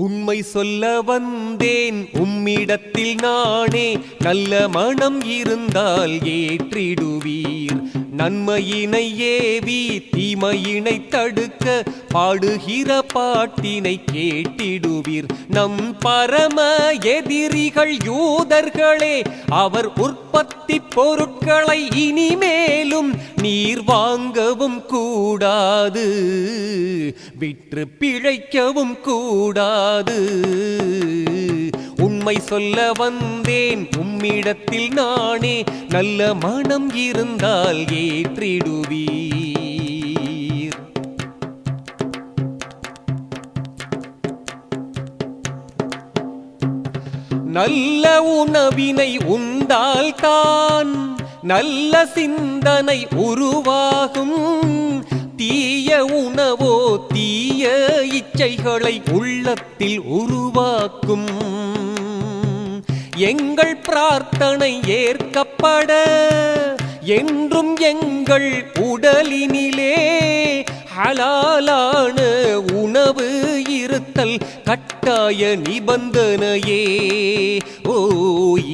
உண்மை சொல்ல வந்தேன் உம்மிடத்தில் நானே, நல்ல மனம் இருந்தால் ஏற்றிடுவீர். நன்மையினை ஏவி தீமையினை தடுக்க பாடுகிற பாட்டினை கேட்டிடுவீர். நம் பரம எதிரிகள் யூதர்களே, அவர் உற்பத்தி பொருட்களை இனிமேலும் நீர் வாங்கவும் கூடாது, விற்று பிழைக்கவும் கூடாது. உண்மை சொல்ல வந்தேன் உம்மிடத்தில் நானே, நல்ல மனம் இருந்தால் ஏற்றிடுவீர். நல்ல உணவினை உண்டால் தான் நல்ல சிந்தனை உருவாகும். தீய உணவோ தீய இச்சைகளை உள்ளத்தில் உருவாக்கும். எங்கள் பிரார்த்தனை ஏற்கப்பட என்றும் எங்கள் உடலினிலே ஹலாலான உணவு இருத்தல் கட்டாய நிபந்தனையே. ஓ,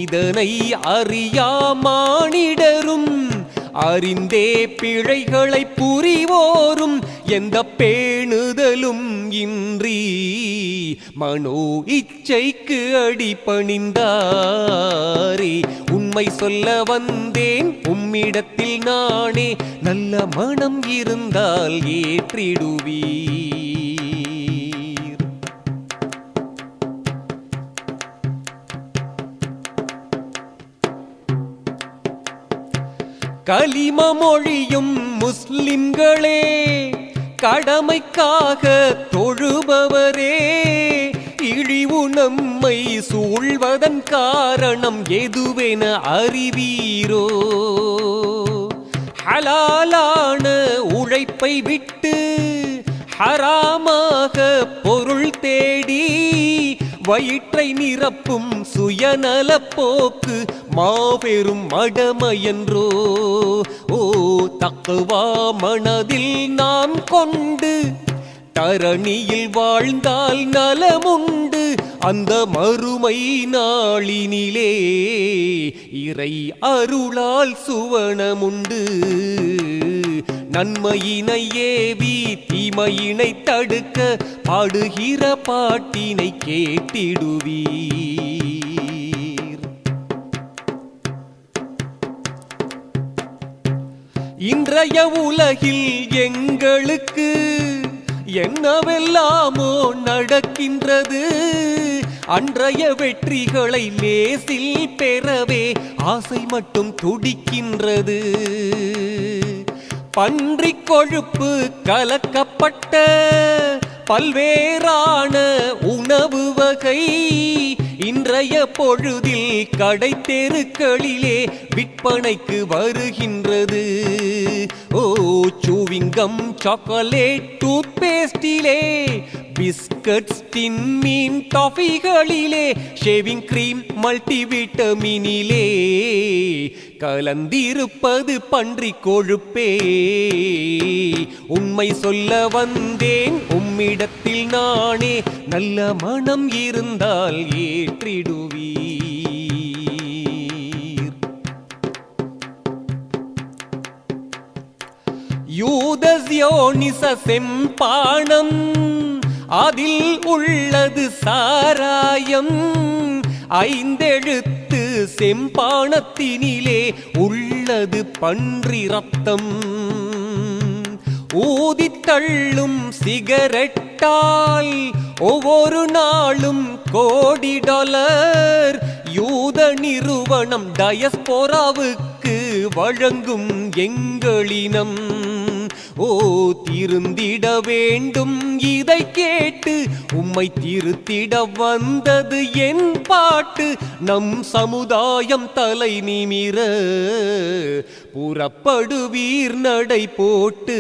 இதனை அறியா மானிடரும் அறிந்தே பிழைகளை புரிவோரும் எந்த பேணுதலும் இன்றி மனோ இச்சைக்கு அடிபணிந்தாரே. உண்மை சொல்ல வந்தேன் உம்மிடத்தில் நானே, நல்ல மனம் இருந்தால் ஏற்றிடுவீர். கலிம மொழியும் முஸ்லிம்களே, கடமைக்காக தொழுபவரே, இழிவு நம்மை சூழ்வதன் காரணம் எதுவென அறிவீரோ? ஹலாலான உழைப்பை விட்டு ஹராமாக பொருள் தேடி வயிற்றை நிரப்பும் சுயநல போக்கு மாபெரும் மடமையென்றோ? ஓ, தக்வா மனதில் நாம் கொண்டு தரணியில் வாழ்ந்தால் நலமுண்டு. அந்த மறுமை நாளினிலே இறை அருளால் சுவனமுண்டு. நன்மையினை ஏவி தீமையினை தடுக்க பாடுகிற பாட்டினை கேட்டிடுவீர். இன்றைய உலகில் எங்களுக்கு என்னவெல்லாமோ நடக்கின்றது. அன்றைய வெற்றிகளை லேசில் பெறவே ஆசை மட்டும் துடிக்கின்றது. பன்றிக் கொழுப்பு கலக்கப்பட்ட பல்வேறான உணவு வகை இன்றைய பொழுதில் கடை தெருக்களிலே விற்பனைக்கு வருகின்றது. ஓ, சூவிங்கம், சாக்லேட், டூத் பேஸ்டிலே, பிஸ்கட்ஸ், டின் மீன், டாஃபிகளிலே, ஷேவிங் கிரீம், மல்டிவிட்டமினிலே கலந்திருப்பது பன்றிக் கொழுப்பே. உண்மை சொல்ல வந்தேன் உம்மிடத்தில் நானே, நல்ல மனம் இருந்தால் ஏற்றிடுவீர். யூதசியோனிச செம்பானம், அதில் உள்ளது சாராயம். 5 எழுத்து செம்பானத்தினிலே உள்ளது பன்றி ரத்தம். ஊதித்தள்ளும் சிகரெட்டால் ஒவ்வொரு நாளும் கோடி $. யூத நிறுவனம் டயஸ்போராவுக்கு வழங்கும் எங்களினம். ஓ, திருந்திட வேண்டும் இதை கேட்டு உம்மை திருத்திட வந்தது என் பாட்டு. நம் சமுதாயம் தலை நிமிர புறப்படுவீர் நடை போட்டு.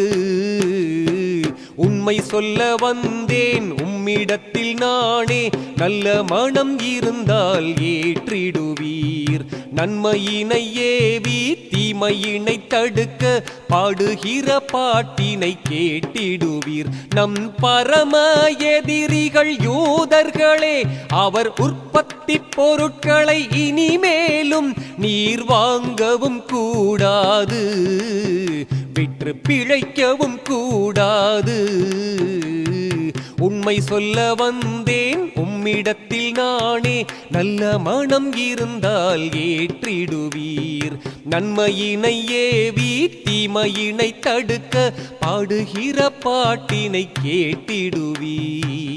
உண்மை சொல்ல வந்தேன் உம்மிடத்தில் நானே, நல்ல மனம் இருந்தால் ஏற்றிடுவீர். நன்மையினை ஏவி தீமையினை தடுக்க பாடுகிற பாட்டினை கேட்டிடுவீர். நம் பரம எதிரிகள் யூதர்களே, அவர் உற்பத்தி பொருட்களை இனிமேலும் நீர் வாங்கவும் கூடாது, விற்று பிழைக்கவும் கூடாது. உண்மை சொல்ல வந்தேன் உம்மிடத்தில் நானே, நல்ல மனம் இருந்தால் ஏற்றிடுவீர். நன்மையினை ஏவி தீமையினை தடுக்க பாடுகிற பாட்டினை கேட்டிடுவீர்.